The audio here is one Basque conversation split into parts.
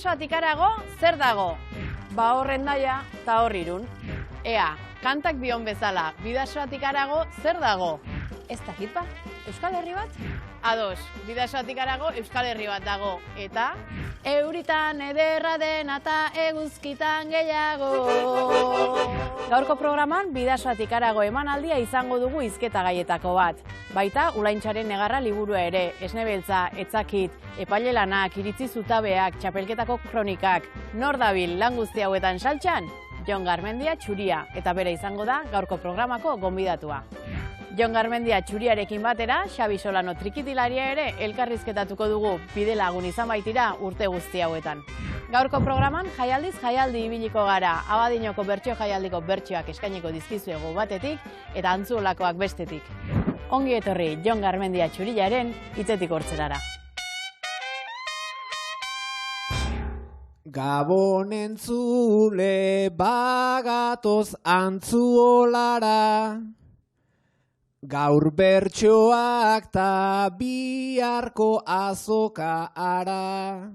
Bidasoatik harago, zer dago? Ba horren daia, eta hor irun. Ea, kantak dion bezala, Bidasoatik harago, zer dago? Ez dakit ba, Euskal Herri bat? Ados, Bidasoatik harago Euskal Herri bat dago. Eta? Euritan ederra den eta eguzkitan gehiago. Gaurko programan Bidasoatik harago emanaldia izango dugu hizketa gaietako bat. Baita Ulaintzaren negarra liburua ere, Esne Beltza, Etzakit, epaile lanak, iritzi zutabeak, txapelketako kronikak. Nor dabil lan guzti hauetan saltxan? Jon Garmendia Txuria, eta bere izango da gaurko programako gonbidatua. Jon Garmendia Txuriarekin batera, Xabi Solano trikitilaria ere elkarrizketatuko dugu bidelagun izan baitira urte guzti hauetan. Gaurko programan jaialdiz jaialdi ibiliko gara, Abadinoko bertsio jaialdiko bertsioak eskainiko dizkizuegu batetik eta Antzuolakoak bestetik. Ongi etorri Jon Garmendia Txuriaren hitzetik hortzerara. Gabon entzule bagatoz Antzuolara, gaur bertsoak ta biharko azoka ara.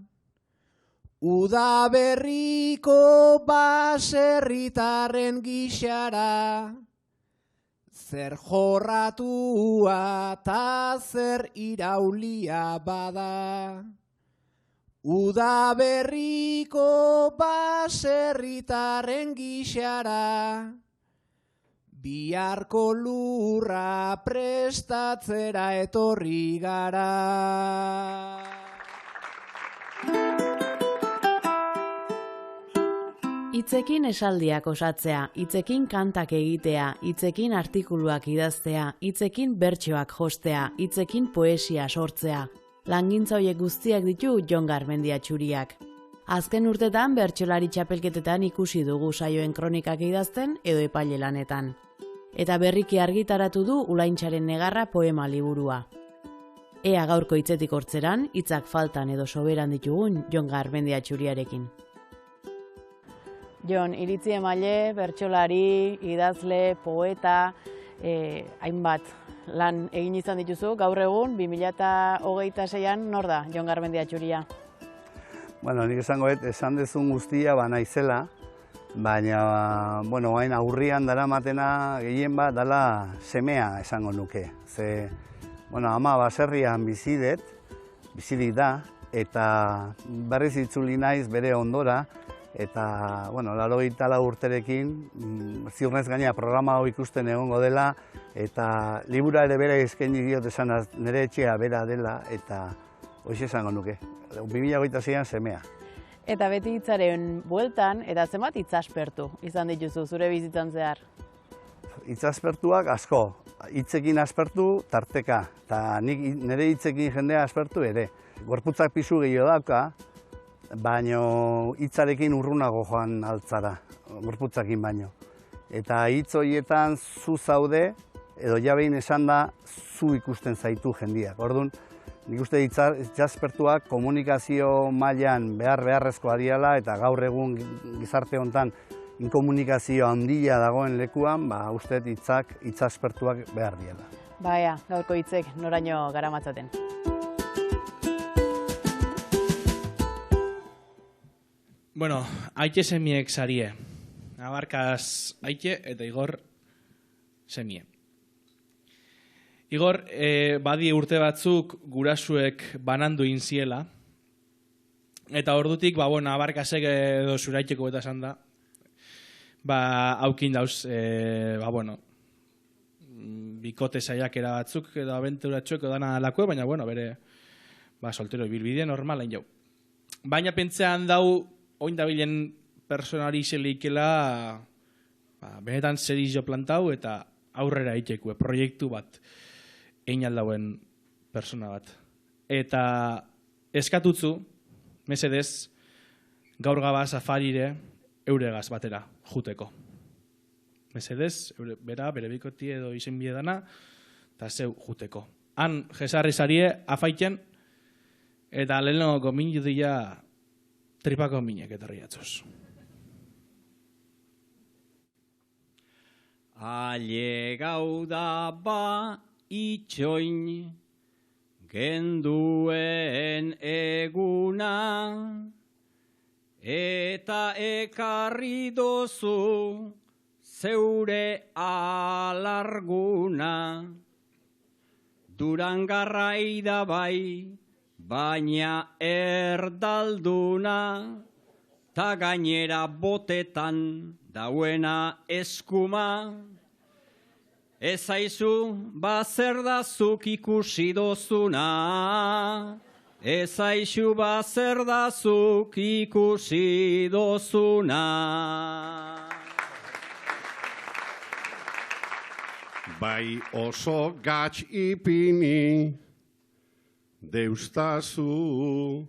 Udaberriko baserritarren gixara, zer jorratua ta zer iraulia bada. Udaberriko baserritarren gixara, biharko lurra prestatzera etorri gara. Hitzekin esaldiak osatzea, hitzekin kantak egitea, hitzekin artikuluak idaztea, hitzekin bertsioak jostea, hitzekin poesia sortzea. Langintza horiek guztiak ditu Jon Garmendia Txuriak. Azken urtetan bertsolari txapelketetan ikusi dugu saioen kronikak idazten edo epaile lanetan. Eta berriki argitaratu du Ulaintzaren negarra poema liburua. Ea gaurko hitzetik hortzeran, hitzak faltan edo soberan ditugun Jon Garmendia Txuriarekin. Jon, iritzi emaile, bertsolari, idazle, poeta, hainbat lan egin izan dituzu, gaur egun 2026an nor da Jon Garmendia Txuria? Bueno, nik esan dezun guztia naizela, baina, bueno, hain aurrian daramatena gehien bat dala semea esango nuke. Ze, bueno, ama baserrian bizidik da, eta berriz itzuli naiz bere ondora, eta, bueno, 84 urterekin, ziurnez gaina programa hau ikusten egongo dela, eta libura ere bere eskaini diot esan nire etxea bera dela, eta hoxe esango nuke. 2026an semea. Eta beti hitzaren bueltan, eta zenbat hitz aspertu izan dituzu zure bizitzan zehar? Hitz aspertuak asko, hitzekin aspertu tarteka, eta nire hitzekin jendea aspertu ere. Gorputzak pisu gehiago dauka, baina hitzarekin urrunago joan altzara, gorputzakin baino. Eta hitz horietan zu zaude, edo jabein esan da, zu ikusten zaitu jendiak. Orduan, nik uste hitzaspertuak komunikazio mailan beharrezkoa diala, eta gaur egun gizarte honetan inkomunikazio handia dagoen lekuan, uste hitzaspertuak behar diala. Baina, gaurko hitzek noraino garamatzaten. Bueno, Aite semiek sarie. Abarkaz Aite eta Igor semie. Igor, badi urte batzuk gurasuek banandu inziela. Eta ordutik, Abarkazek edo zuraiteko eta esan da. Haukin dauz, bikote saiakera batzuk edo abenturatxoek edo dana alako, baina, bere, soltero ibilbide normala jau. Baina pentsean dau, oin dabilen personari izelikela benetan zerizio plantau eta aurrera itekue, proiektu bat egin aldauen persona bat. Eta eskatutzu, mesedez, gaur gabaz afarire euregaz batera juteko. Mesedez, bere bikoti edo izen biedana, eta zeu juteko. Han, jesarri zarie, afaiten, eta lehenoko minutia tripako minek etorri atzuz. Ale gauda itxoin genduen eguna, eta ekarri dozu zeure alarguna. Durangarrai da bai, baina erdalduna, ta gainera botetan dauena eskuma. Ez aizu, zer da zuk ikusi dozuna. Ez aizu, zer da zuk ikusi dozuna. Bai oso gatz ipini, deustazu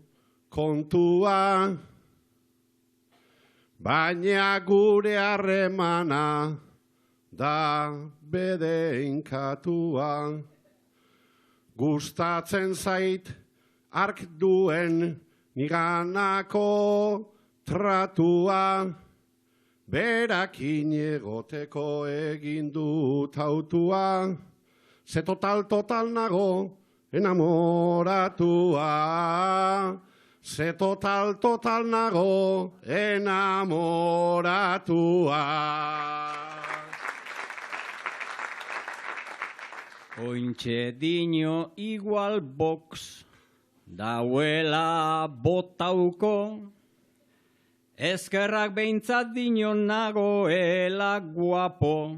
kontua, baina gure harremana da bedeinkatua. Gustatzen zait ark duen niganako tratua, berakin egoteko egin dut hautua, ze total nago enamoratua, ze total nago enamoratua. Ointxe dino igual box dauela botauko, ezkerrak behintzat dino nagoela guapo.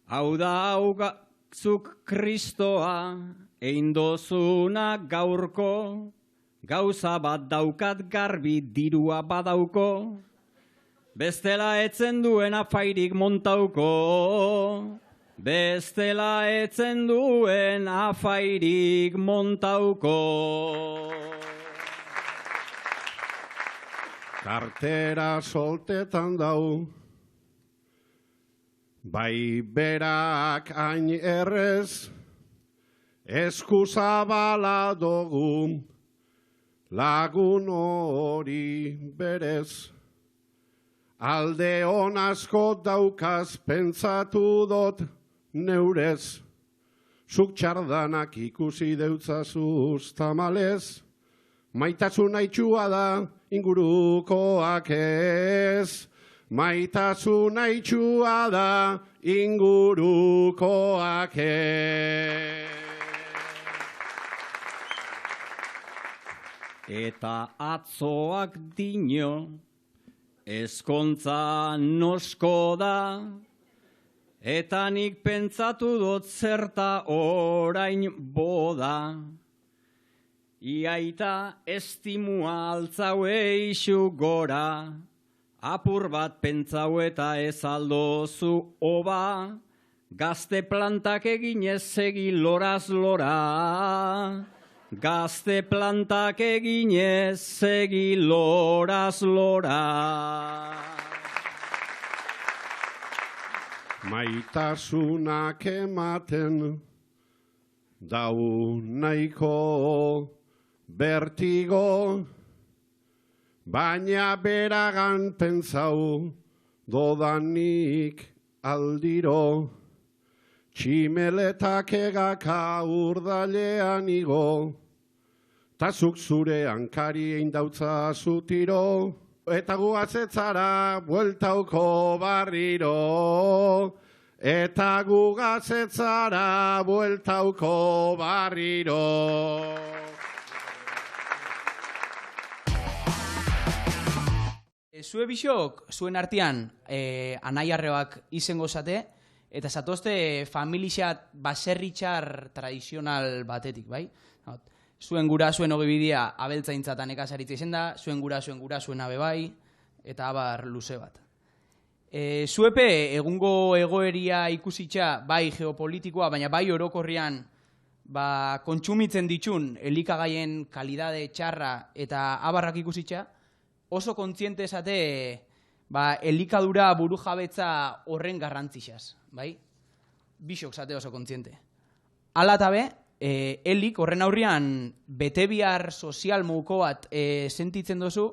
Hau da zuk kristoa eindozuna gaurko, gauza bat daukat garbi dirua badauko, bestela etzen duen afairik montauko. Bestela etzen duen afairik montauko. Kartera soltetan dau, bai berak hain errez, eskuzabala dugu lagun hori berez. Alde hon asko daukaz pentsatu dut neurez, zuk txardanak ikusi deutzazuz tamalez, maitasun haitxua da ingurukoak ez, maitasun haitxua da ingurukoak ez. Eta atzoak dino, ezkontza nosko da, eta nik pentsatu dut zerta orain boda. Iaita estimua altzau eixu gora, apur bat pentsau eta ez aldozu oba, gazte plantak eginez segi loraz lora. Gazte plantak eginez segi loraz lora. Maitasunak ematen dau nahiko bertigo, baina beragan pentsau dodanik aldiro. Tximeletak egaka urdailean igo, ta zuk zure hankari eindautza zutiro, eta gugazetzara bueltauko barriro, eta gugazetzara bueltauko barriro. Zue bisok, zuen artean, anaiarrebak izango zate, eta zatozte familixat baserritxar tradizional batetik, bai? Zuen gurasuen ogibidea abeltzaintzatan ekasaritza izen da, zuen gurasuen abe bai, eta abar luze bat. Zuepe egungo egoeria ikusitxa bai geopolitikoa, baina bai orokorrian kontsumitzen ditxun elikagaien kalidade txarra eta abarrak ikusitxa, oso kontziente esate elikadura buru jabetza horren garrantzixaz, bai? Bisok zate oso kontziente. Ala eta be, elik horren aurrian betebihar sozial muko bat sentitzen dozu,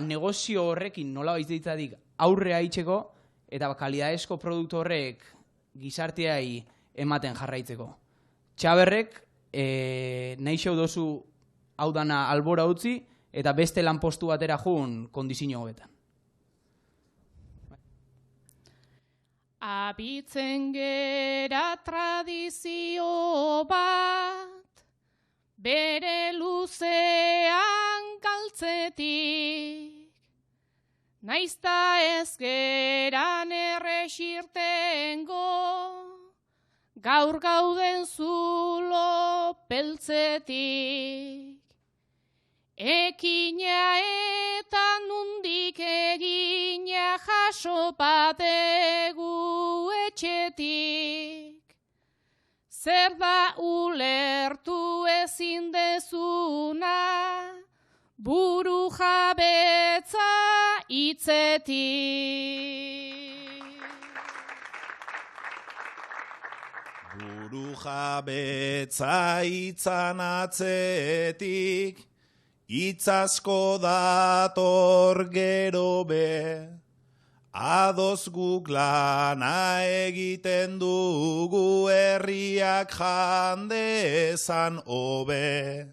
negozio horrekin nola baitzadik aurrea itxeko, eta kalidadezko produktu horrek gizarteai ematen jarraitzeko. Txaberrek nahi xau dozu hau dana albora utzi, eta beste lanpostu batera jun kondizio hobetan. Abitzen gera tradizio bat, bere luzean galtzetik, naizta ez geran erresirtengo, gaur gauden zulo peltzetik. Ekina eta nundik egina jaso bategu etxetik. Zer da ulertu ezin dezuna, buru jabetza hitzetik. Buru jabetza hitzan atzetik, hitz asko dator gero be, adoz guk lana egiten dugu herriak jandezan hobe.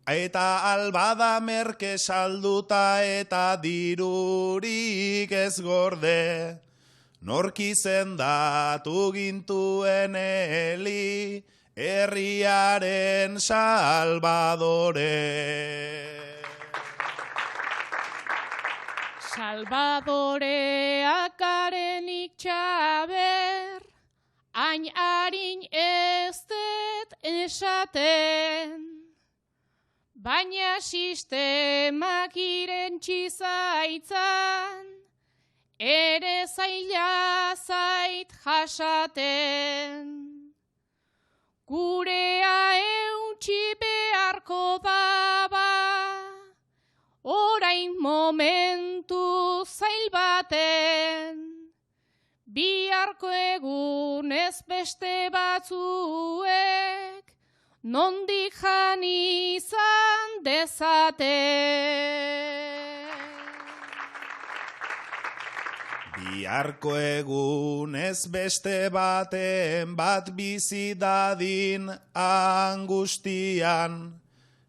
Eta albada merke salduta eta dirurik ez gorde, nork izendatu gintuen heli, herriaren salbadore. Salbadoreak garenik txaber, hain harin ez dut esaten, baina sistemak irentsi zaitzan, ere zaila zait jasaten. Gurea eutxi beharko daba, orain momentu zail baten, biharko egunez beste batzuek, nondik jan izan dezaten. Biharko egunez beste baten bat bizi dadin angustian,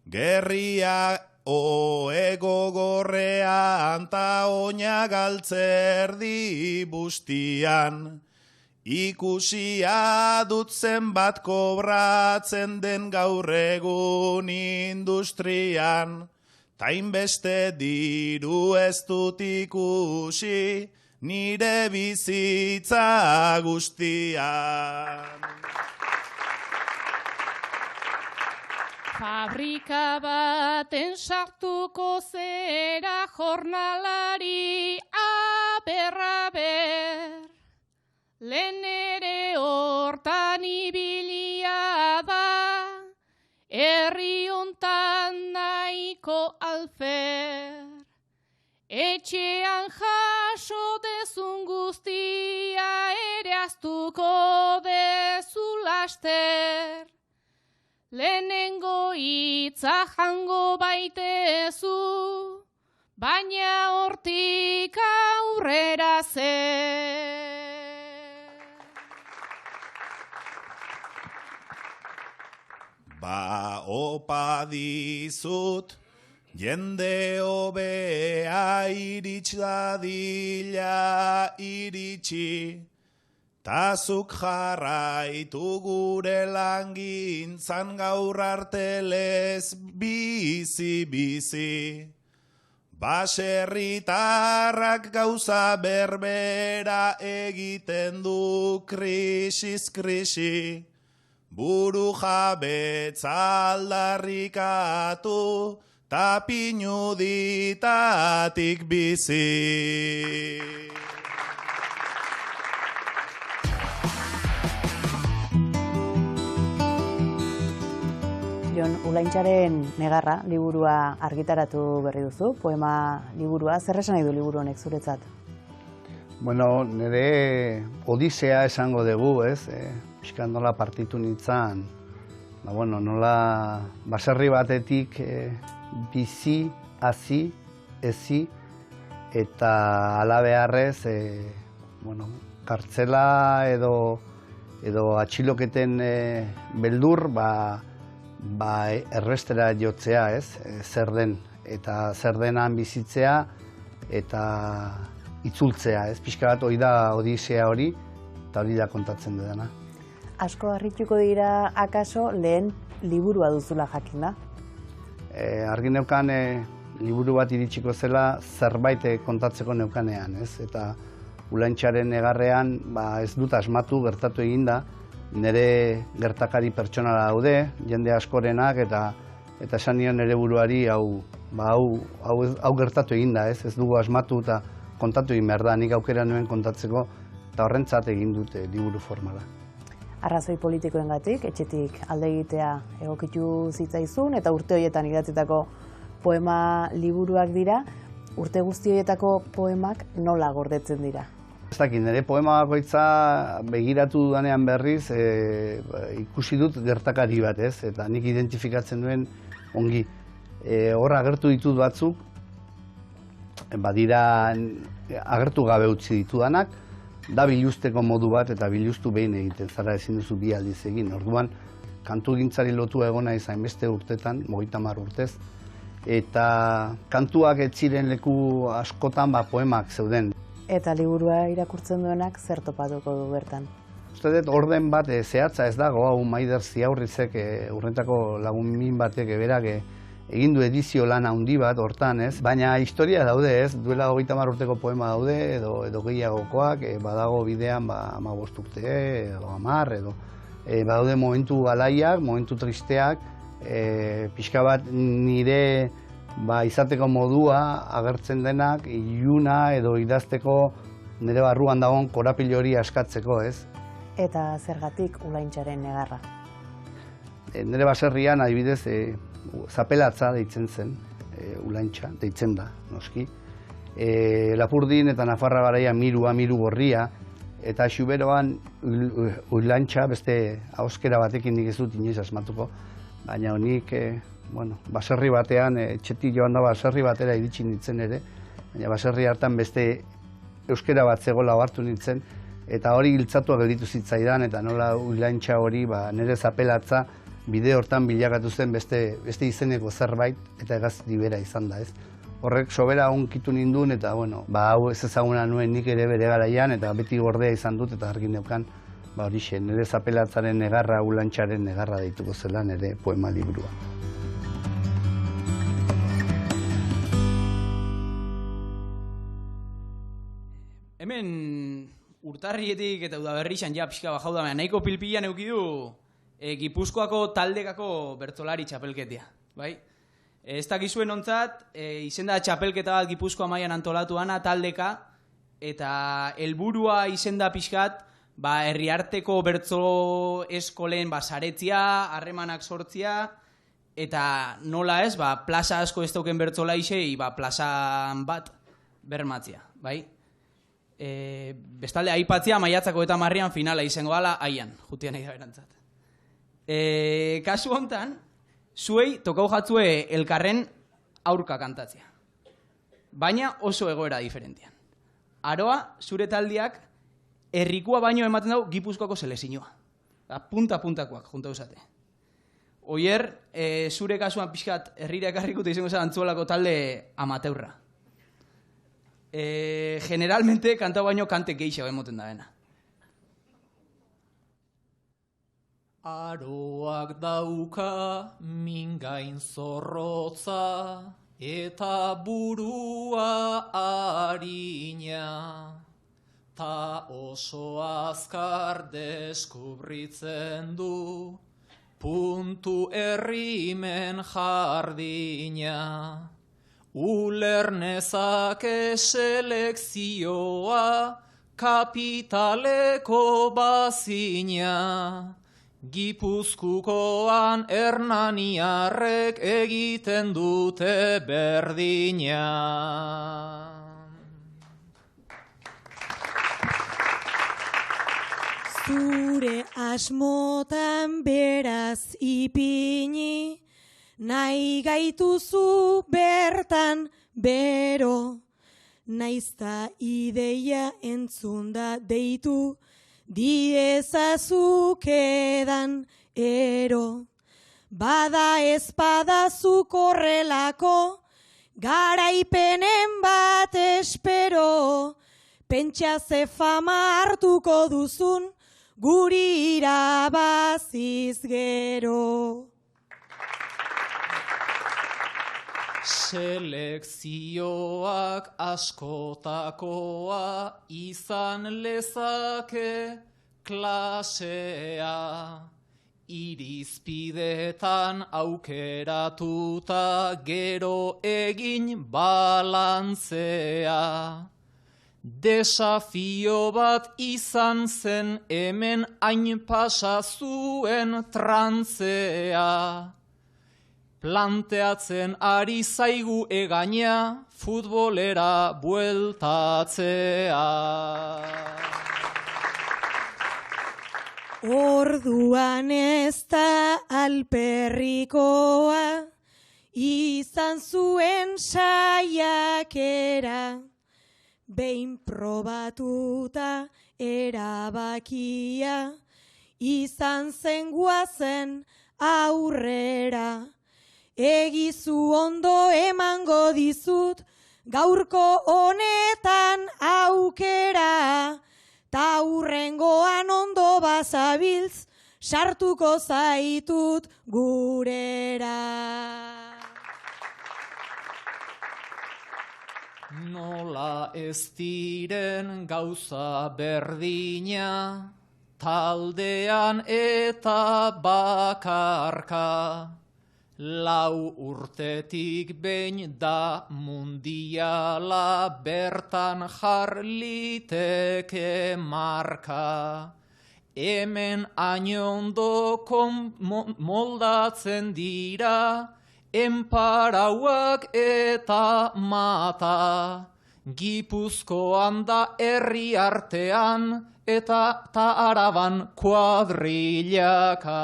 gerria oego gorrean ta oina galtzerdi bustian. Ikusia dut zenbat kobratzen den gaur egun industrian, tain beste diru ez dut ikusi, nire bizitza guztian. Fabrika baten sartuko zera jornalari aber, lehen ere hortan ibilia da, herri hontan nahiko alfer. Etxean jaso dezun guztia ere aztuko dezu laster. Lehenengo hitza jango baitezu, baina hortik aurrera zer. Ba opa dizut, jende hobea irits dadila iritsi, tazuk jarraitu gure langintzan gaur artelez bizi-bizi. Baserritarrak gauza berbera egiten du krisi, buru jabetza aldarrikatu, ta pinuditatik bizi. Jon Ulaintzaren Negarra liburua argitaratu berri duzu, poema liburua. Zer esan nahi du liburu honek zuretzat? Bueno, nire odisea esango dugu, ez? Piskat nola partitu nintzen, nola baserri batetik bizi, hazi, ezi, eta ala beharrez, kartzela edo atxiloketen beldur, erbestera jotzea, ez? Zer den eta zer denan bizitzea eta itzultzea, ez? Pixka bat hori da odisea hori, eta hori da kontatzen dudana. Asko harrituko dira akaso lehen liburua duzula jakin da? Argi neukan liburu bat iritsiko zela zerbait kontatzeko neukanean, ez? Eta Ulantxaren negarrean ez dut asmatu gertatu eginda, nire gertakari pertsonala daude, jende askorenak, eta esan nion nire buruari hau gertatu eginda, ez dugu asmatu eta kontatu egin behar da, nik aukera nuen kontatzeko, eta horrentzat egin dute liburu formala. Arrazoi politikoengatik, etxetik alde egitea egokitu zitzaizun, eta urte horietan idatzitako poema liburuak dira, urte guzti horietako poemak nola gordetzen dira? Ez dakit, nire poema bakoitza begiratu dudanean berriz ikusi dut gertakari bat, ez? Eta nik identifikatzen duen ongi. Hor agertu ditut batzuk, badira agertu gabe utzi ditudanak, da biluzteko modu bat eta biluztu behin egiten, zara ezin duzu bi aldiz egin. Orduan, kantu gintzari lotua egona izan beste urtetan, 30 urtez, eta kantuak ez ziren leku askotan poemak zeuden. Eta liburua irakurtzen duenak zer topatuko du bertan? Uste dut orden bat zehatza ez dago, hau Maider Ziaurrizek urrentako lagun min batek berak egin du edizio lan handi bat hortan, ez? Baina historia daude, ez? Duela 30 urteko poema daude, edo gehiagokoak, badago bidean 15 urte, edo 10, edo badaude momentu alaiak, momentu tristeak, pixka bat nire izateko modua agertzen denak, iluna edo idazteko nire barruan dagoen korapilo hori askatzeko, ez? Eta zergatik Ulantxaren negarra? Nire baserrian, adibidez, zapelatza deitzen zen, Ulantxa, deitzen da, noski. Lapurdin eta Nafarra garaia miru gorria, eta Xuberoan Ulantxa beste ahoskera batekin nik ez dut inoiz asmatuko, baina honik, baserri batean, etxetik joan da baserri batera iritsi nintzen ere, baina baserri hartan beste euskera bat zegoela hartu nintzen, eta hori giltzatua gelditu zitzaidan, eta nola Ulantxa hori nire zapelatza bide hortan bilakatu zen beste izeneko zerbait, eta hegazti bera izan da, ez? Horrek sobera onkitu nindun, eta hau ez ezaguna nuen nik ere bere garaian, eta beti gordea izan dut, eta argi neukan, horixe, nire zapelatzaren negarra, Ulantxaren negarra deituko zela nire poema liburua. Hemen urtarrietik eta udaberrixan ja pixka bajau da, nahiko pilpilan eukidu Gipuzkoako taldekako bertsolari txapelketia, bai? Ez dakizuen ontzat, izenda txapelketa bat Gipuzkoa mailan antolatu dana taldeka, eta helburua izenda pixkat, herriarteko bertso eskolen saretzia, harremanak sortzia, eta nola ez, plaza asko ez dauken bertsola isei, plazan bat bermatzia, bai? Bestalde, aipatzia maiatzako eta marrian finala izango dala, aian, jutian nahi da berantzat. Kasu hontan, zuei tokau jatzue elkarren aurka kantatzea. Baina oso egoera diferentian. Aroa, zure taldiak, herrikua baino ematen dau Gipuzkoako selezinoa. Punta-puntakoak, junta usate. Oier, zure kasuan pixkat herrira ekarrikuta izango zen antzuelako talde amateurra. Generalmente, kanta baino kante geixo emoten da bena. Aroak dauka mingain zorrotza eta burua harina, ta oso azkar deskubritzen du puntu errimen jardina. Ulernezake selekzioa kapitaleko bazina, Gipuzkoan hernaniarrek egiten dute berdina. Zure asmotan beraz ipini, nahi gaituzu bertan bero, naizta ideia entzunda deitu, diezazukedan ero. Bada ezpadazuk horrelako, Garaipenen bat espero, pentsa ze fama hartuko duzun, guri irabaziz gero. Selekzioak askotakoa izan lezake klasea. Irizpidetan aukeratuta gero egin balantzea. Desafio bat izan zen hemen hain pasa zuen trantzea. Planteatzen ari zaigu egaina futbolera bueltatzea. Orduan ez da alperrikoa, izan zuen saiakera, behin probatuta erabakia, izan zen guazen aurrera. Egizu ondo emango dizut, gaurko honetan aukera, ta hurrengoan ondo bazabiltz, sartuko zaitut gurera. Nola ez diren gauza berdina, taldean eta bakarka. 4 urtetik behin da mundiala, bertan jar liteke marka. Hemen ainondo moldatzen dira, enparauak eta mata. Gipuzkoan da herri artean, eta Araban kuadrilaka.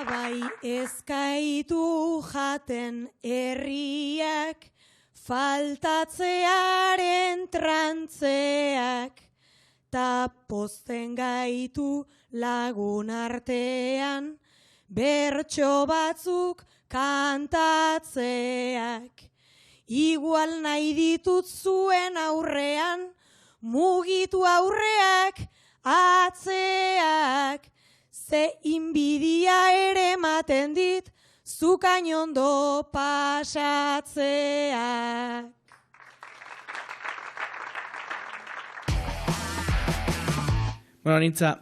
Bai ezkaitu jaten herriak, faltatzearen trantzeak, ta pozten gaitu lagun artean, bertso batzuk kantatzeak. Igual nahi ditut zuen aurrean, mugitu aurreak, atzeak, ze inbidia ere ematen dit, zukain ondo pasatzeak. Bueno, nintza,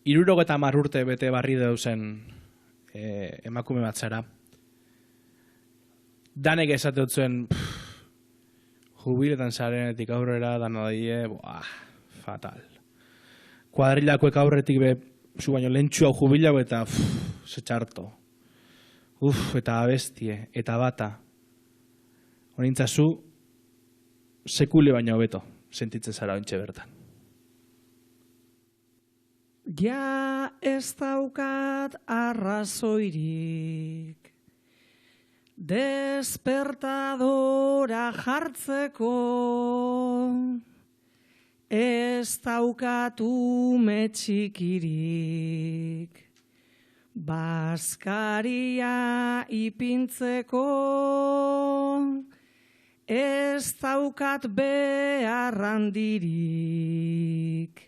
70 urte bete barri dauzen emakume bat zara. Danek esate dut zuen, jubiletan zarenetik aurrera, dana daie, fatal. Kuadrilakoek aurretik be, zu baino lentsu hau jubilau eta ze txarto. Eta abestie, eta bata. Honintza zu, sekule baino hobeto, sentitzen zara ointxe bertan. Ja ez daukat arrazoirik, despertadora jartzeko, ez daukat ume txikirik, bazkaria ipintzeko, ez daukat behar handirik,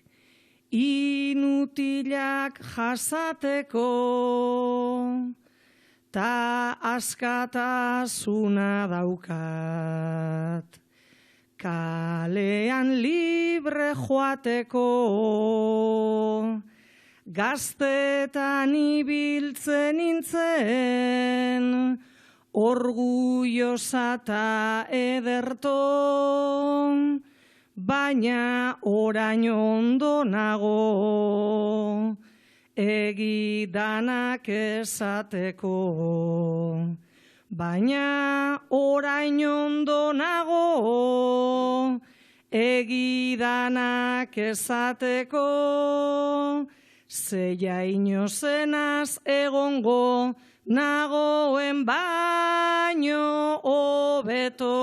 inutilak jasateko, ta askatasuna daukat, kalean libre joateko, gaztetan ibiltzen nintzen, orgullosa ta ederto, baina orain ondo nago, egidanak esateko. Baina orain ondo nago, egidanak esateko, zeia inozenaz egongo, nagoen baino hobeto.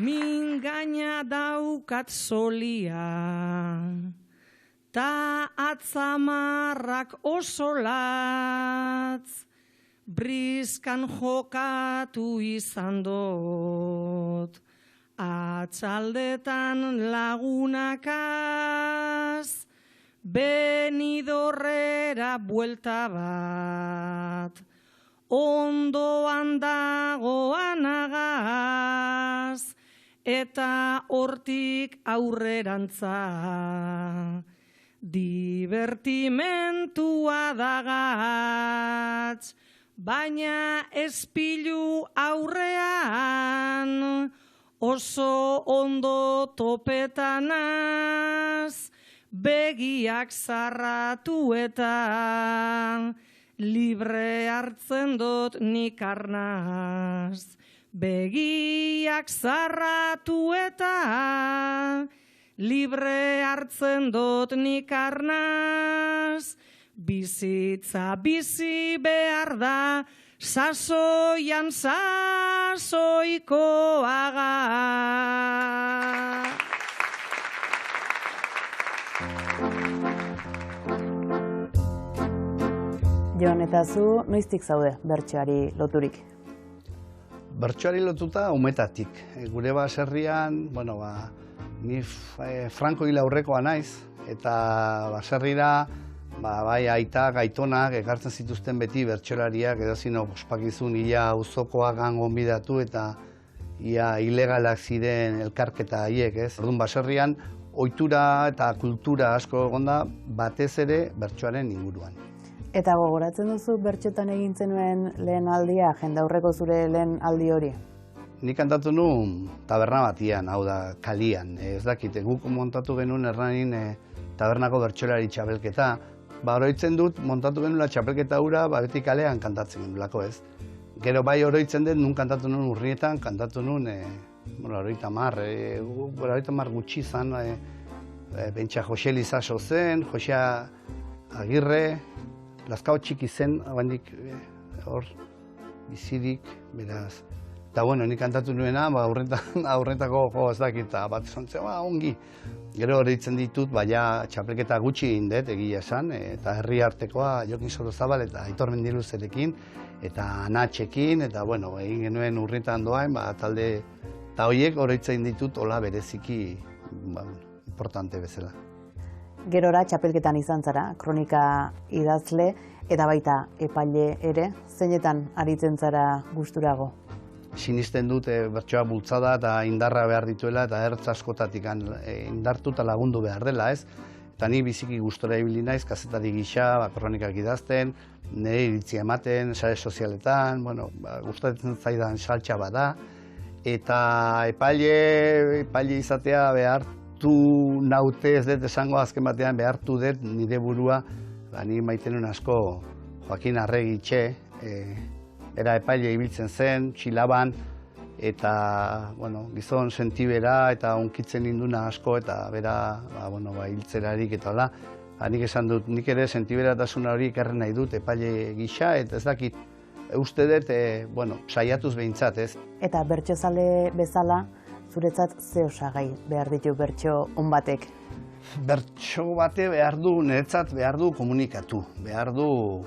min gaina daukat solia, ta atzamarrak oso latz, briskan jokatu izan dut, atxaldetan lagunakaz, Benidorrera buelta bat, ondoan dagoan agaz, eta hortik aurrerantza, divertimentua dagatz, baina espilu aurrean, oso ondo topetanaz, begiak zarratu eta libre hartzen dut nik arnaz. Begiak zarratu eta libre hartzen dut nik arnaz. Bizitza bizi behar da, sasoian sasoikoaga. Jon, eta zu noiztik zaude bertsoari loturik? Bertsoari lotuta umetatik. Gure baserrian, ni Franko hil aurrekoa naiz, eta baserrira bai aitak, aitonak ekartzen zituzten beti bertsolariak, edozin ospakizun ia auzokoak gonbidatu eta ia ilegalak ziren elkarketa haiek, ez? Orduan baserrian ohitura eta kultura asko egonda, batez ere bertsoaren inguruan. Eta gogoratzen duzu bertxotan egin zenuen lehen aldia, jendaurreko zure lehen aldi hori? Nik kantatu nuen taberna batian, hau da, kalian. Ez dakit, guk montatu genuen Hernanin tabernako bertsolari txapelketa. Oroitzen dut, montatu genuela txapelketa hura, beti kalean kantatzen genuelako, ez? Gero bai oroitzen dut, nun kantatu nuen Urrietan, kantatu nuen, Horita mar gutxi zan, bentsa Jose Lizaso zen, Jose Agirre, Lazkao txiki zen, abandik hor, bizirik, beraz. Eta nik kantatu nuena, aurretako ez dakit, bat zontzen, ongi. Gero horretzen ditut, baina txapelketa gutxi egin dut, egia esan, eta herri artekoa Jokin Sorozabal eta Aitor Mendiluzerekin, eta Anatxekin, eta egin genuen Urrietan doain, talde, eta horiek horretzen ditut, hola bereziki, importante bezala. Gerora txapelketan izan zara, kronika idazle eta baita epaile ere, zeinetan aritzen zara gusturago? Sinisten dut bertsoa bultzada eta indarra behar dituela eta ertz askotatik indartu eta lagundu behar dela, ez? Eta ni biziki gustora ibili naiz, kazetari gisa, kronikak idazten, nire iritzia ematen, sare sozialetan, gustatzen zaidan saltxa bada, eta epaile izatea behartu naute, ez dut esango azken batean behartu dut nire burua, ni maitenun asko Joakin Arregitxe, era epaile ibiltzen zen, Txilaban, eta gizon sentibera eta onkitzen induna asko, eta bera hiltzerarik eta hola. Nik esan dut, nik ere sentiberatasun hori ekarri nahi dut epaile gisa, eta ez dakit, uste dut, saiatuz behintzat, ez? Eta bertsozale bezala, zuretzat ze osagai behar ditu bertso on batek? Bertso bate niretzat behar du komunikatu, behar du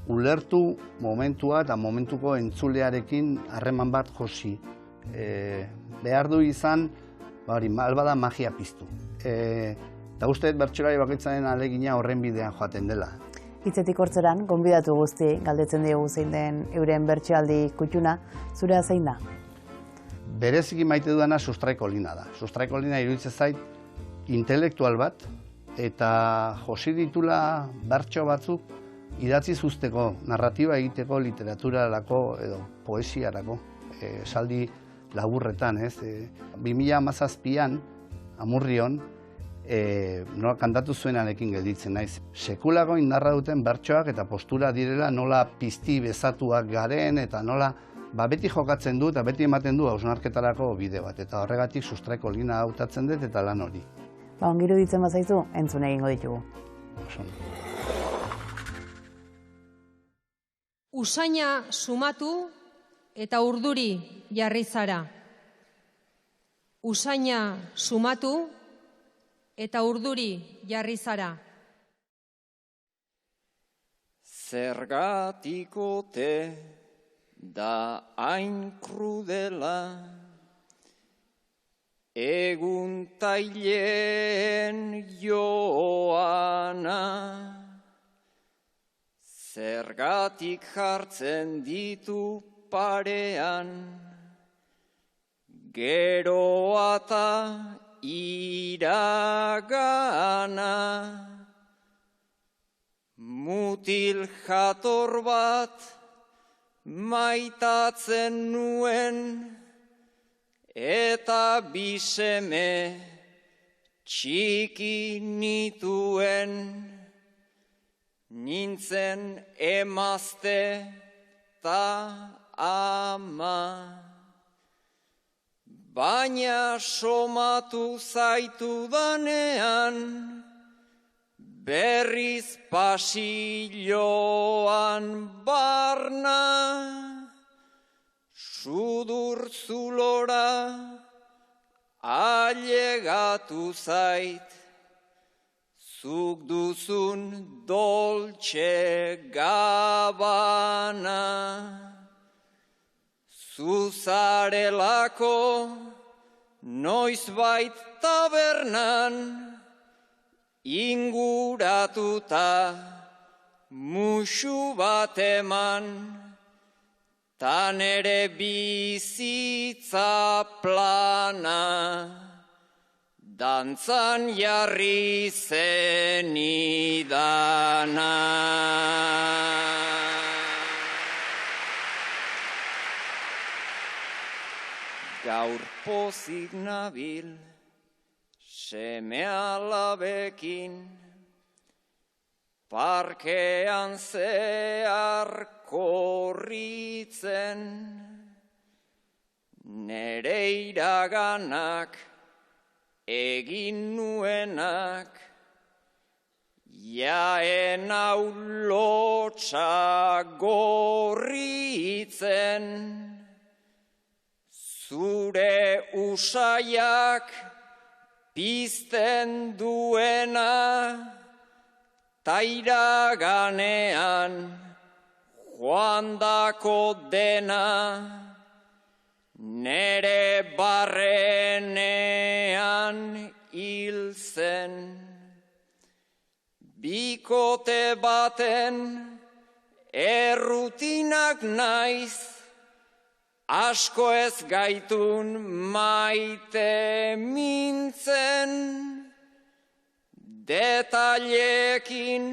ulertu momentua eta momentuko entzulearekin harreman bat josi. Behar du izan, albada magia piztu. Eta uste bertsolari bakoitzaren alegina horren bidean joaten dela. Hitzetik hortzeran, gonbidatu guzti, galdetzen diogu zein den euren bertsoaldi kutxuna, zurea zein da? Bereziki maite dudana Sustraiko Lina da. Sustraiko Lina iruditzen zait intelektual bat, eta josi ditula bertso batzuk idatzi zuzteko, narratiba egiteko, literaturarako edo poesiarako, esaldi laburretan, ez? 2017an, Amurrion, kantatu zuenarekin gelditzen naiz. Sekulako indarra duten bertsoak eta postura direla nola pizti bezatuak garen eta nola beti jokatzen du eta beti ematen du hausnarketarako bide bat. Eta horregatik Sustraiko Lina hautatzen dut eta lan hori. Ongiru ditzen bazaizu, entzun egingo ditugu. Usaina sumatu eta urduri jarri zara. usaina sumatu eta urduri jarri zara. Zergatik ote da hain krudela, egun taileen joana, zergatik jartzen ditu parean, geroa eta iragana. Mutil jator bat maitatzen nuen, eta biseme txiki nituen, nintzen emazte ta ama. Baina somatu zaitu danean, berriz pasilloan barna, sudur zulora ailegatu zait, zuk duzun Dolce Gabbana. Zuzarelako noizbait tabernan, inguratuta musu bat eman, ta nere bizitza plana, dantzan jarri zenidana. Gaur pozik nabil, seme alabekin, parkean zehar korritzen, nere iraganak egin nuenak, jaen hau lotxa gorritzen, zure usaiak pizten duena, ta iraganean joandako dena, nere barrenean hil zen. Bikote baten errutinak naiz, asko ez gaitun maite mintzen, detailekin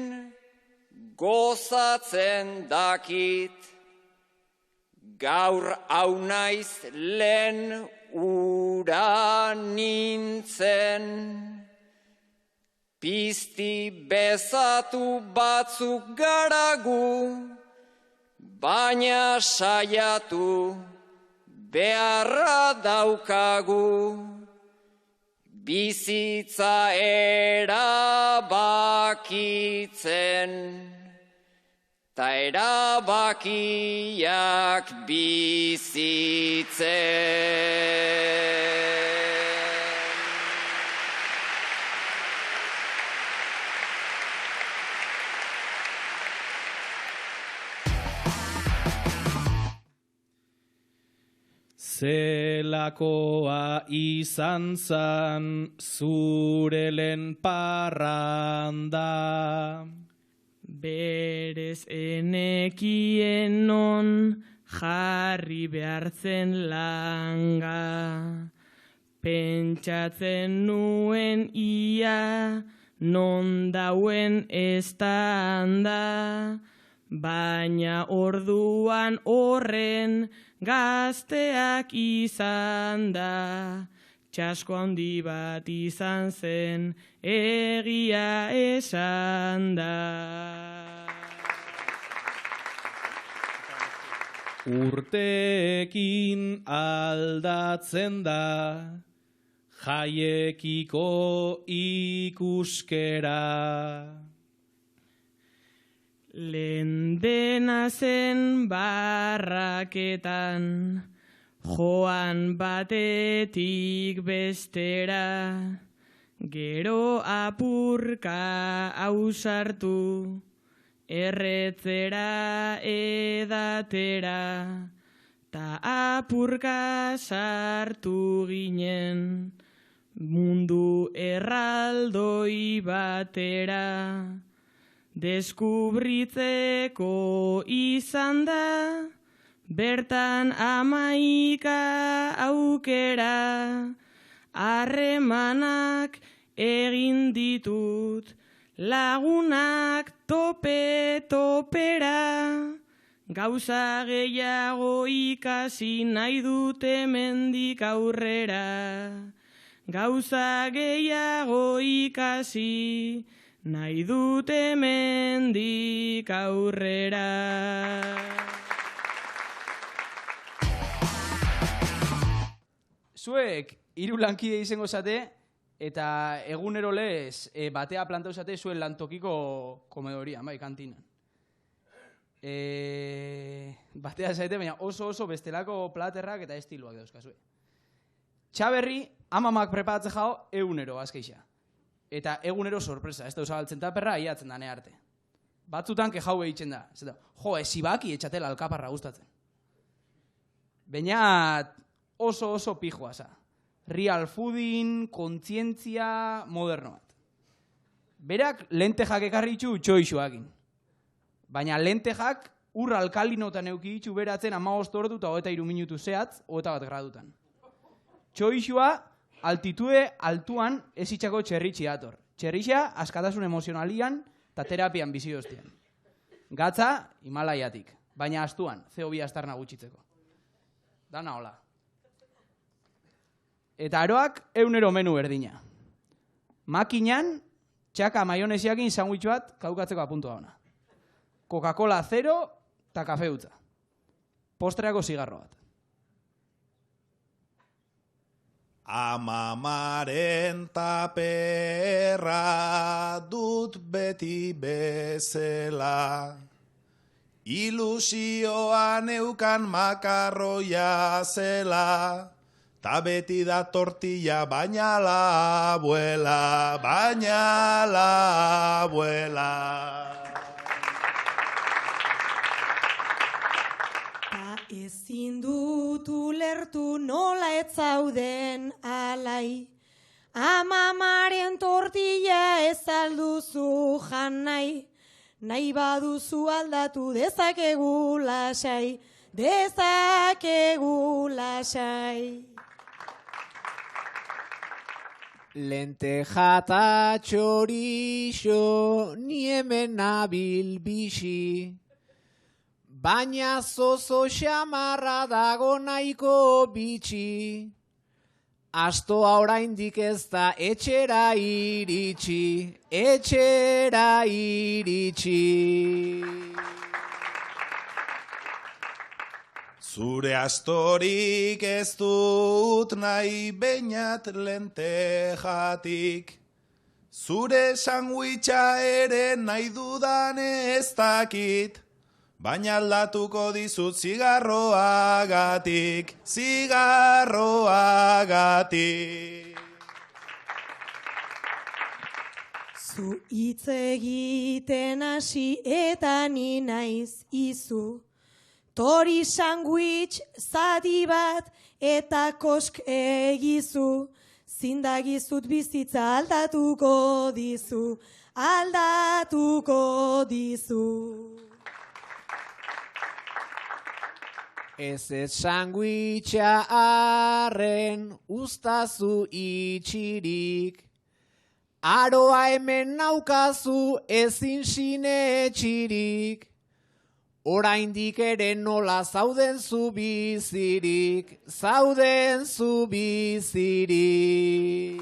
gozatzen dakit, gaur hau naiz lehen ura nintzen. Pizti bezatu batzuk garagu, baina saiatu beharra daukagu, bizitza erabakitzen, ta erabakiak bizitzen. Zelakoa izan zan zure lehen parranda. Berez enekien non jarri behartzen langa. Pentsatzen nuen ia non dauen estanda. Baina orduan horren gazteak izan da, txasko handi bat izan zen, egia esan da. Urteekin aldatzen da, jaiekiko ikuskera. Lehen dena zen barraketan, joan batetik bestera, gero apurka ausartu, erretzera edatera, ta apurka sartu ginen, mundu erraldoi batera, deskubritzeko izan da, bertan 11 aukera, harremanak egin ditut, lagunak tope-topera, gauza gehiago ikasi nahi dute mendik aurrera. Gauza gehiago ikasi nahi dute mendik aurrera. Zuek 3 lankide izango zate, eta egunero lez batea plantau zate zuen lantokiko komedorian, bai, kantinan. Batea zaite, baina oso bestelako platerrak eta estiloak dauzkazue. Txaberri, amamak preparatzen jau, egunero azkeixa. Eta egunero sorpresa, ez da usabaltzen taperra, iatzen dane arte. Batzutan kejau behitzen da. Jo, ezibaki etxatela alkaparra gustatzen. Baina oso pijoa za. Real foodin, kontzientzia, moderno bat. Berak lentejak ekarri itxu txoixoakin. Baina lentejak ur alkalinotan euki itxu beratzen 15 ordu eta 23 minutu zehatz, 21 gradutan. Txoixoa, altitude altuan ez itxako txerritxi dator. Txerritxia, askatasun emozionalian eta terapian bizi doztian. Gatza, Himalaiatik. Baina astuan, CO2 astarna gutxitzeko. Dana hola. Eta aroak egunero menu berdina. Makinan, txaka maionesiakin sandwich bat kaukatzeko apuntu da ona. Coca-Cola 0 eta kafe utza. Postreako zigarro bat. Amamaren taperra dut beti bezela, ilusioan eukan makarroia zela, ta beti da tortilla baina la abuela, baina la abuela. Ezin dut ulertu nola ez zauden alai, amamaren tortilla ez alduzu jan nahi, nahi baduzu aldatu dezakegu lasai, dezakegu lasai. Lenteja eta txorixo ni hemen nabil bixi, baina zozo xamarra dago nahiko bitxi. Astoa oraindik ez da etxera iritsi, etxera iritsi. Zure astorik ez dut nahi beinat lentejatik, zure sandwicha ere nahi dudan ez dakit, baina aldatuko dizut zigarroagatik, zigarroagatik. Zu hitz egiten hasi eta ni naiz izu, tori sandwich zati bat eta kosk egizu, zindagizut bizitza aldatuko dizu, aldatuko dizu. Ez sandwicha arren ustazu itxirik, aroa hemen naukazu ezin sinetxirik, oraindik ere nola zauden zu bizirik, zauden zu bizirik.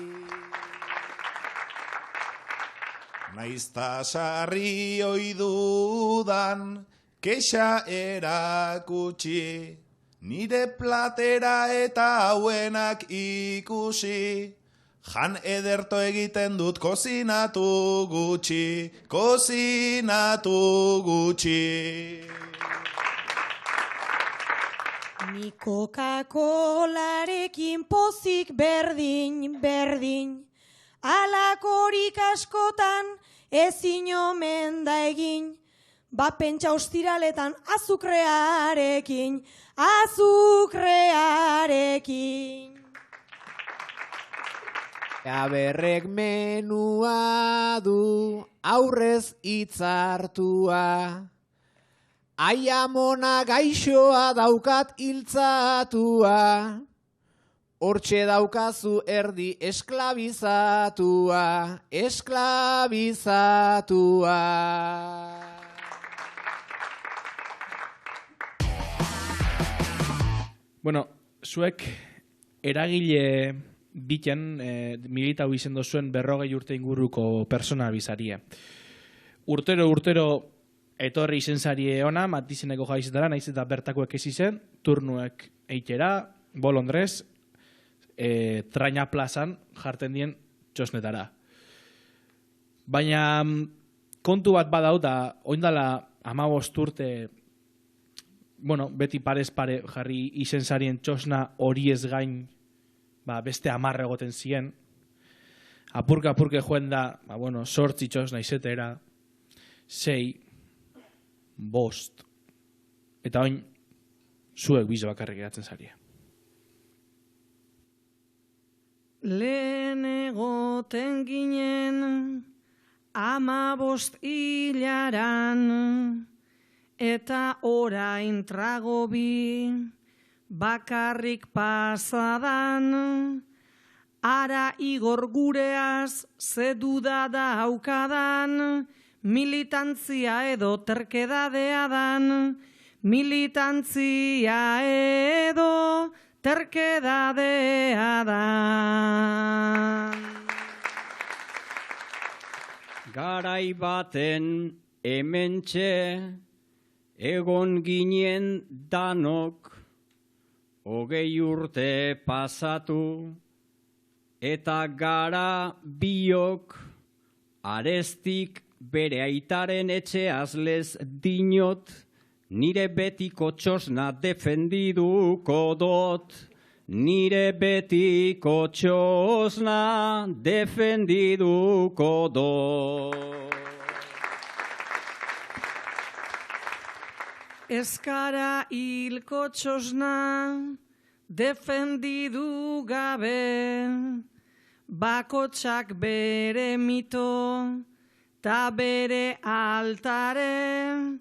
Naizta sarri oidudan, kexa erakutsi, nire platera eta hauenak ikusi, jan ederto egiten dut kozinatu gutxi, kozinatu gutxi. Ni Coca-Colarekin pozik berdin, alakorik askotan ezin omen da egin, pentsa ostiraletan azukrearekin. Aberrek menua du aurrez hitzartua, aiamona gaixoa daukat hiltzatua, hortxe daukazu erdi esklabizatua. Bueno, zuek eragile bitan militau izen dozuen 40 urte inguruko persona bizarie. Urtero etorri izen zarie ona, Matizeneko jaizetara, naiz eta bertakoek ez izen, turnuek eitera, bolondrez, Traina plazan jarten dien txosnetara. Baina kontu bat badau da, oindala 15 urte, beti parez pare jarri izen zarien txosna horiez gain, beste 10 egoten ziren. Apurka joen da, 8 txosna izetera, 6, 5, eta oin zuek bizo bakarrik geratzen zarie. Lehen egoten ginen 15 hilaran, eta orain trago bi bakarrik pasadan, ara igor gureaz ze duda daukadan, militantzia edo terkedadea dan, militantzia edo terkedadea dan. Garai baten hementxe egon ginen danok, 20 urte pasatu, eta gara biok arestik bere aitaren etxeaz lez dinot, nire betiko txosna defendiduko dot. Nire betiko txosna defendiduko dot. Eskara hilko txosna defendidu gabe, bakotsak bere mito ta bere altare,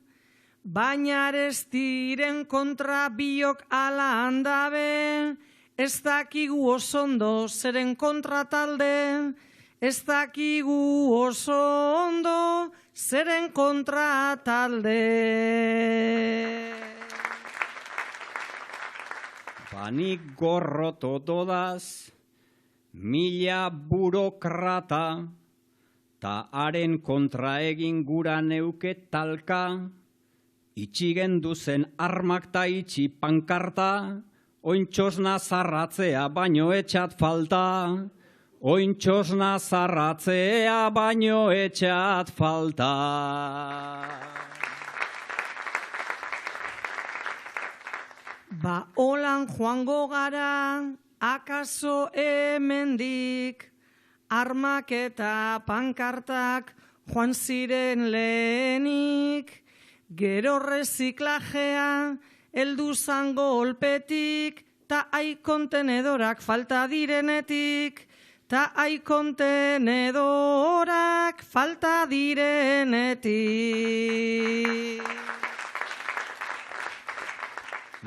baina ez diren kontra biok ala handabe, ez dakigu osondo zeren kontra talde, ez dakigu osondo zeren kontra talde. Banik gorroto dodaz, 1000 burokrata, ta haren kontra egin gura neuke talka, itxigen duzen armak ta itxi pankarta, oin txosna zarratzea baino etxat falta, oin txosna zarratzea baino etxat falta. Holan joango gara, akaso hemendik, armak eta pankartak joan ziren lehenik, gero reziklajea, heldu zan golpetik, ta aikontenedorak falta direnetik, ta aikontenedorak falta direnetik.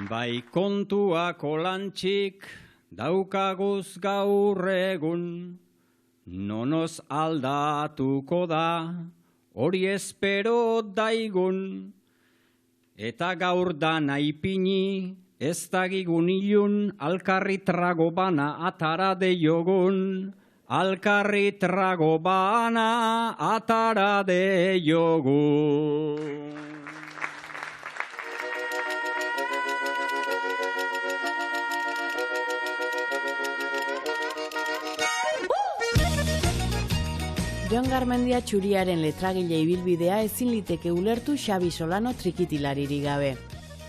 Bai kontuak olantxik daukaguz gaur egun, nonoz aldatuko da, hori espero daigun, eta gaur da naipini, ez dagigun ilun, alkarri trago bana atara deiogun, alkarri trago bana atara deiogun. Jon Garmendia Txuriaren letragile ibilbidea ezin liteke ulertu Xabi Solano trikitilaririk gabe.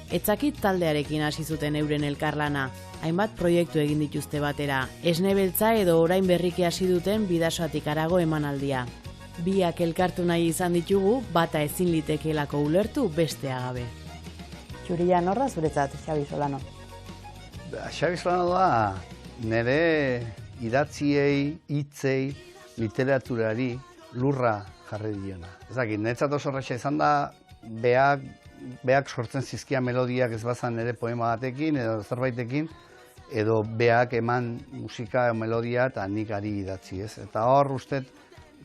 Etzakit taldearekin hasi zuten euren elkarlana. Hainbat proiektu egin dituzte batera. Esne beltza edo orain berriki hasi duten Bidasoatik harago emanaldia. Biak elkartu nahi izan ditugu, bata ezin litekeelako ulertu bestea gabe. Txuria, norra zuretzat, Xabi Solano? Xabi Solano da nire idatziei, hitzei, literaturari lurra jarri diona. Ez dakit, niretzat oso horretxa izan da, beak sortzen zizkia melodiak ez bazan nire poema batekin edo zerbaitekin, edo beak eman musika melodia eta nik ari idatzi, ez? Eta hor ustet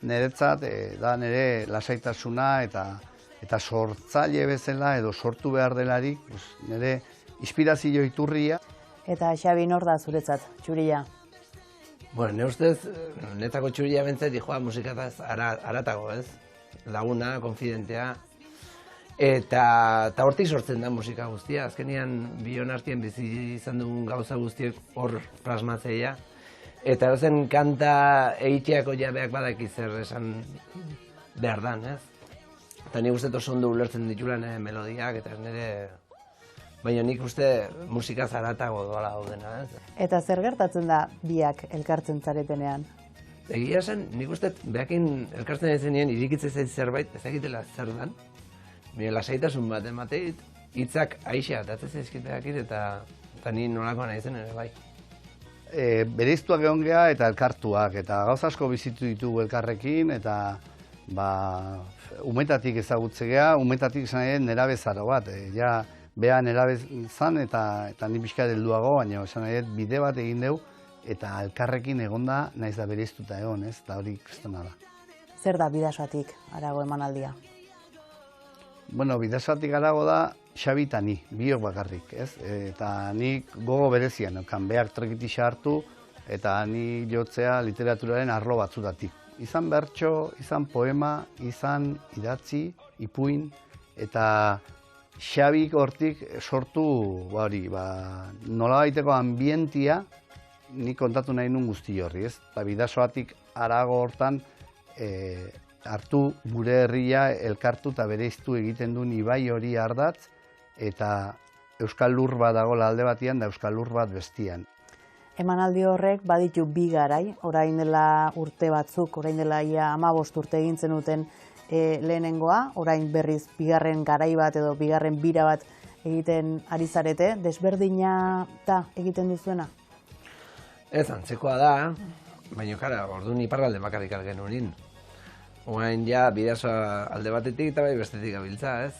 niretzat da nire lasaitasuna eta sortzaile bezala edo sortu behar delarik nire inspirazio iturria. Eta Xabi, nor da zuretzat, Txuria? Bueno, ne ustez, netako Txuria bentzat dijoa musikataz aratago, ez? Laguna, konfidentea. Eta hortik sortzen da musika guztia. Azkenean bion artien bizi izan dugun gauza guztiek hor plasmatzeia. Eta zen kanta egiteako jabeak badaki zer esan behar dan, ez? Eta nik uste oso ondo ulertzen ditulan melodiak eta nire... Baina nik uste musika zaratago doala daudena, ez? Eta zer gertatzen da biak elkartzen zaretenean? Egia zen, nik uste behakin elkartzen ezenean irikitzen zait zerbait, ez egitela zer dan. Bine, lasaitasun bat emateit, hitzak aixa, eta ez ezkiteakit eta ni nolakoa nahi zen ere bai. Bereiztuak egon geha eta elkartuak, eta gauza asko bizitu ditugu elkarrekin, eta umetatik ezagutze geha, umetatik esan nahi nerabezaro bat. Beha nerabezan eta ni pixka delduago, baina esan nahi bide bat egin dugu, eta elkarrekin egonda naiz da bereiztuta egon, ez? Eta hori kristona da. Zer da Bidasoatik harago emanaldia? Bueno, Bidasoatik harago da Xabi eta ni, biok bakarrik, ez? Eta nik gogo berezian, beak trekitixa hartu, eta ni jotzea literaturaren arlo batzutatik. Izan bertso, izan poema, izan idatzi, ipuin, eta Xabik hortik sortu nola baiteko ambientia nik kontatu nahi nun guzti horri, ez? Eta Bidasoatik harago hortan hartu gure herria elkartu eta bereiztu egiten duen ibai hori ardatz, eta euskal lur bat dagoela alde batian da euskal lur bat bestian. Emanaldi horrek baditu bi garai, orain dela urte batzuk, orain dela ia 15 urte egin zenuten lehenengoa, orain berriz bigarren garai bat edo bigarren bira bat egiten ari zarete, desberdina da egiten duzuena? Ez, antzekoa da, baina kara, orduan iparralde bakarrik algen urin. Oain ja Bidasoa alde batetik eta bai bestetik gabiltza, ez?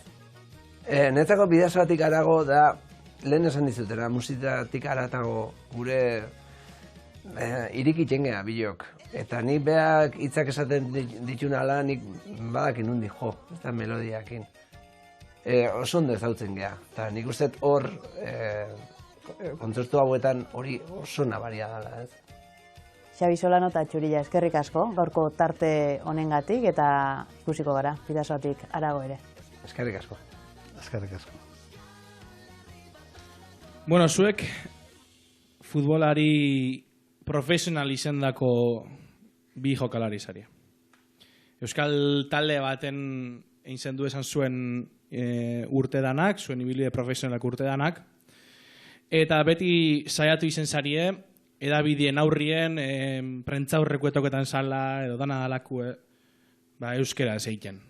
Netzako Bidasoatik harago da, lehen esan dizutera, musikatik haratago gure irikiten geha bilok. Eta nik beak hitzak esaten ditun ala, nik badakin nundi jo, ez da melodiakin. Oso ondo ezautzen geha. Eta nik uste hor, kontzertu hauetan hori oso nabaria dela, ez? Xabi Solano eta Txuria, eskerrik asko, gaurko tarte honengatik eta ikusiko gara, Bidasoatik harago ere. Eskerrik asko. Eskerrik asko. Bueno, zuek futbolari profesional izendako bi jokalari zaria. Euskal talde baten egin du esan zuen urte danak, zuen ibilbide profesionalak urte danak, eta beti saiatu izen zarie, edabidien aurrien, prentzaurrekuetoketan sala, edo dana dalakue, euskera ez egiten.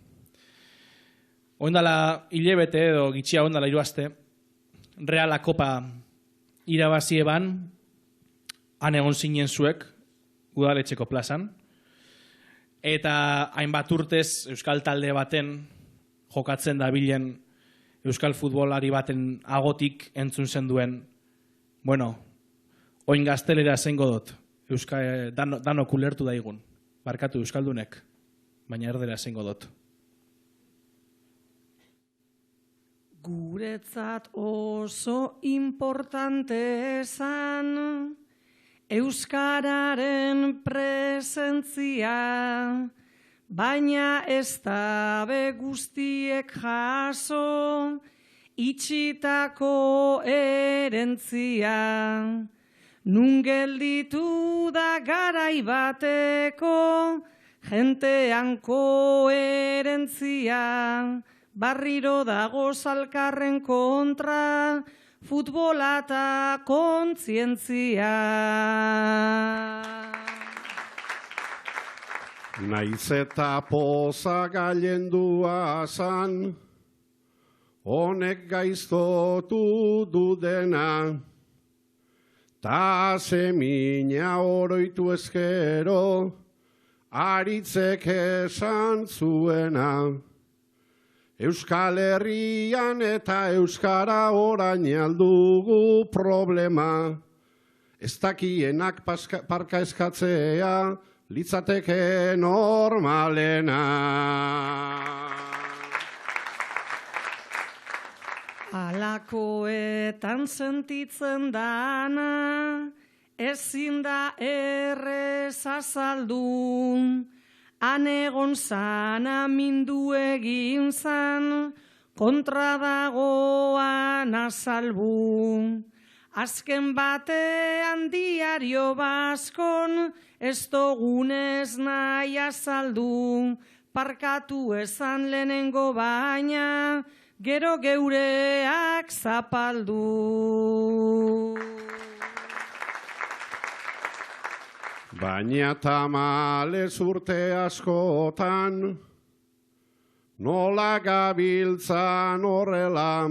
Oindala hilebete edo gitxia oindala 3 aste, Reala Kopa irabazi eban, han egon zinen zuek, udaletxeko plazan, eta hainbat urtez euskal talde baten jokatzen dabilen euskal futbolari baten agotik entzun zen duen, bueno, oin gaztelera zengo dut, danok ulertu daigun, barkatu euskaldunek, baina erdera zengo dut. Guretzat oso importante esan euskararen presentzia, baina ez da be guztiek jaso itxitako erentzia. Nun gelditu da garai bateko jentean koherentzia, barriro dago zalkarren kontra, futbola eta kontzientzia. Naiz eta poza gailendua zan, honek gaiztotu du dena, ta semina oroitu ezkero, aritzek esan zuena. Euskal Herrian eta Euskara orain aldugu problema, ez dakienak parka eskatzea, litzateke normalena. Alakoetan sentitzen dana, ezin da errez azaldu, han egon zana mindu egin zan, kontra dagoan azalbu. Azken batean diario baskon, ez dogunez nahi azaldu, parkatu esan lehenengo baina, gero geureak zapaldu. Baina tamalez urte askotan, nola gabiltzan horrela,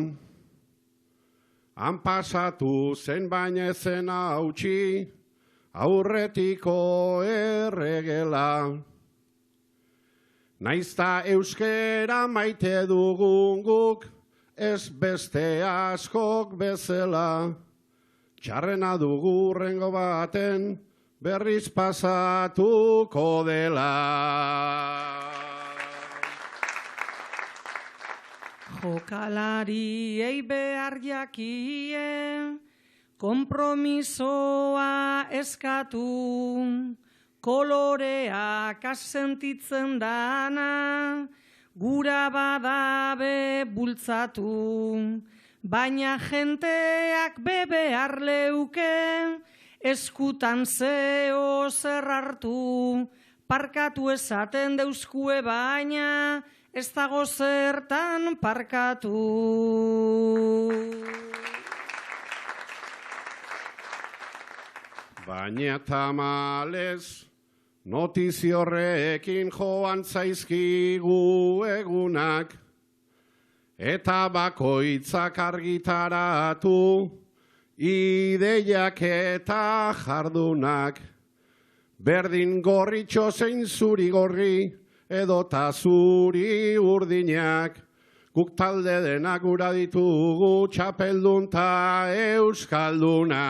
han pasatu zen baina ezen hautsi, aurretiko erregela. Naizta euskera maite dugun guk, ez beste askok bezala, txarrena dugu rengo baten, berriz pasatuko dela. Jokalariei behar jakie, konpromisoa eskatu, koloreak asentitzen dana, gura badabe bultzatu, baina jenteak behar leuke, eskutan zeo zer hartu, parkatu esaten deuskue baina, ez dago zertan parkatu. Baina tamalez, notiziorrekin joan zaizkigu egunak, eta bakoitzak argitaratu, ideiak eta jardunak, berdin gorritxo zein zuri gorri, edota zuri urdinak, guk talde denak gura ditugu txapeldun ta euskalduna.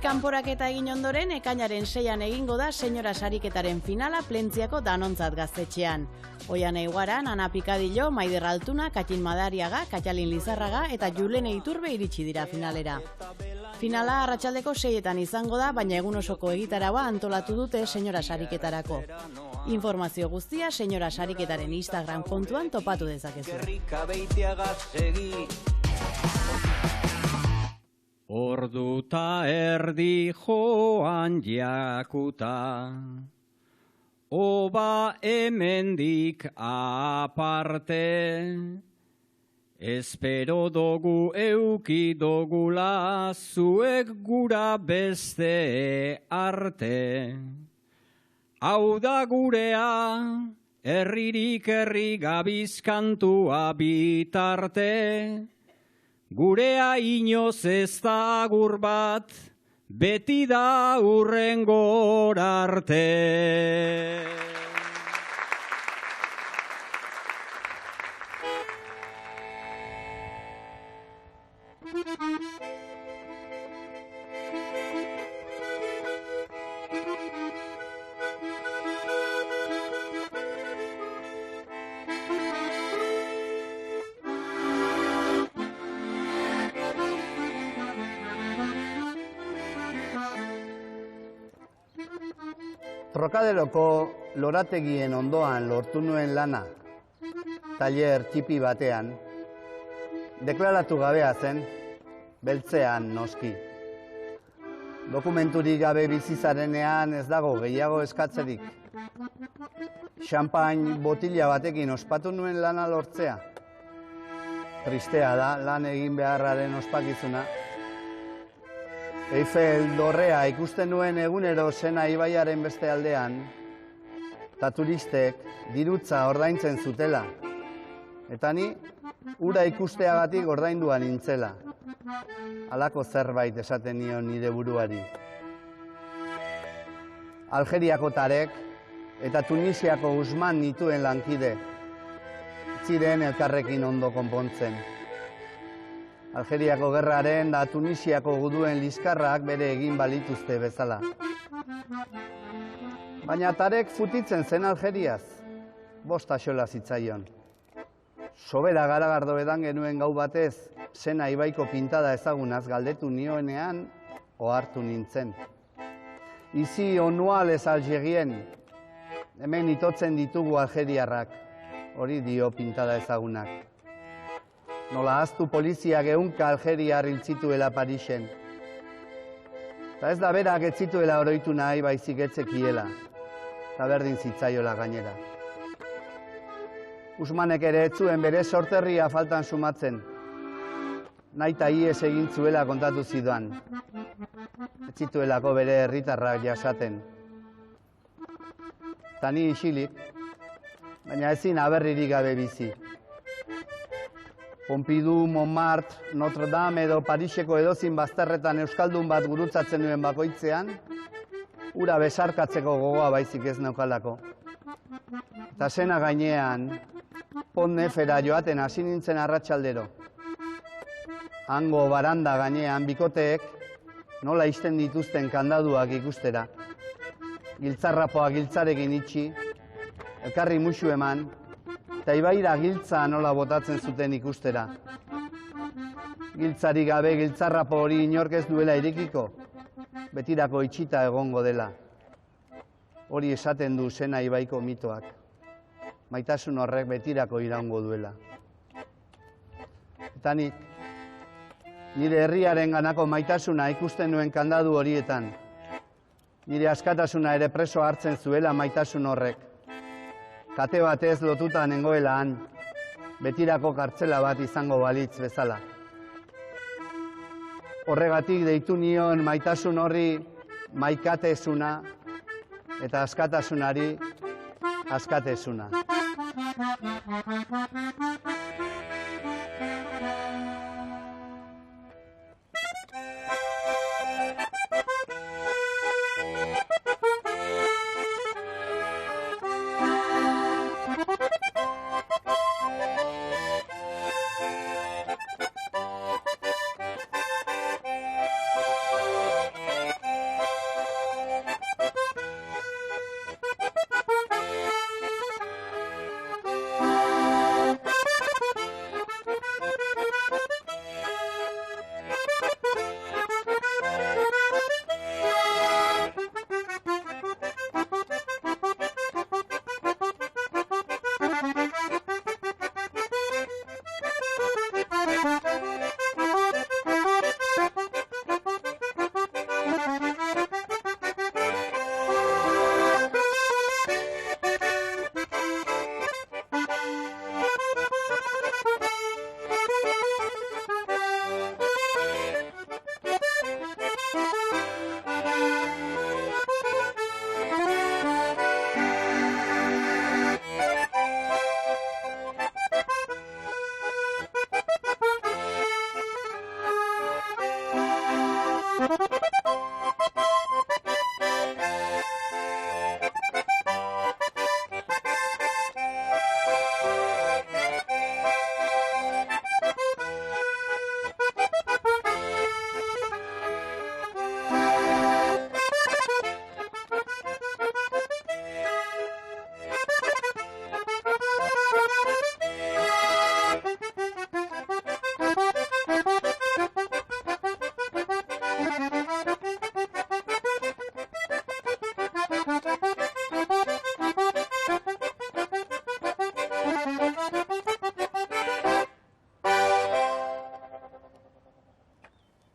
Kanporaketa egin ondoren, ekainaren 6an egingo da senyora sariketaren finala Plentziako Danontzat gaztetxean. Oian Eiguaran, Ana Pikadillo, Maider Altuna, Katin Madariaga, Katxalin Lizarraga eta Julene Iturbe iritsi dira finalera. Finala arratsaldeko 6etan izango da, baina egun osoko egitaraua antolatu dute senyora sariketarako. Informazio guztia senyora sariketaren Instagram kontuan topatu dezakezu. Orduta erdi joan jakuta, oba hemendik aparte, espero dogu euki dogula zuek gura beste arte. Hau da gurea, herririk herri gabizkantua bitarte, gurea inoz ez da agur bat, beti da hurrengor arte. Trokaderoko lorategien ondoan lortu nuen lana, tailer txipi batean, deklaratu gabea zen, beltzean noski. Dokumenturik gabe bizizarenean ez dago gehiago eskatzerik. Champagne botila batekin ospatu nuen lana lortzea. Tristea da, lan egin beharraren ospakizuna. Eiffel dorrea ikusten nuen egunero Sena ibaiaren beste aldean, eta turistek dirutza ordaintzen zutela. Eta ni, ura ikusteagatik ordaindua nintzela. Halako zerbait esaten nion nire buruari. Algeriako Tarek eta Tunisiako Usman nituen lankide. Ziren elkarrekin ondo konpontzen. Algeriako gerraren da Tunisiako guduen liskarrak bere egin balituzte bezala. Baina Tarek futitzen zen Algeriaz, 5 axola zitzaion. Sobera Garagardo edan genuen gau batez, Sena ibaiko pintada ezagunaz galdetu nioenean, ohartu nintzen. Izi onua les Algerien, hemen itotzen ditugu Algeriarrak, hori dio pintada ezagunak. Nola ahaztu poliziak ehunka Algeriar hil zituela Parisen. Eta ez da berak ez zituela oroitu nahi baizik etzekiela, eta berdin zitzaiola gainera. Usmanek ere ez zuen bere sorterria faltan sumatzen. Naita ies egin zuela kontatu zidoan. Ez zituelako bere herritarrak jasaten. Eta ni isilik, baina ezin aberririk gabe bizi. Pompidou, Montmartre, Notre Dame edo Pariseko edozin bazterretan euskaldun bat gurutzatzen nuen bakoitzean, ura besarkatzeko gogoa baizik ez neukalako. Eta Sena gainean, Pont Nefera joaten hasi nintzen arratsaldero. Hango baranda gainean bikoteek nola isten dituzten kandaduak ikustera. Giltzarrapoa giltzarekin itxi, elkarri musu eman, eta ibaira giltza nola botatzen zuten ikustera. Giltzari gabe giltzarrapo hori inork ez duela irikiko, betirako itxita egongo dela. Hori esaten du Sena ibaiko mitoak. Maitasun horrek betirako iraungo duela. Eta nik, nire herriaren ganako maitasuna ikusten nuen kandadu horietan. Nire askatasuna ere preso hartzen zuela maitasun horrek. Kate batez lotuta nengoela han, betirako kartzela bat izango balitz bezala. Horregatik deitu nion maitasun horri maikatezuna eta askatasunari askatezuna. Thank you.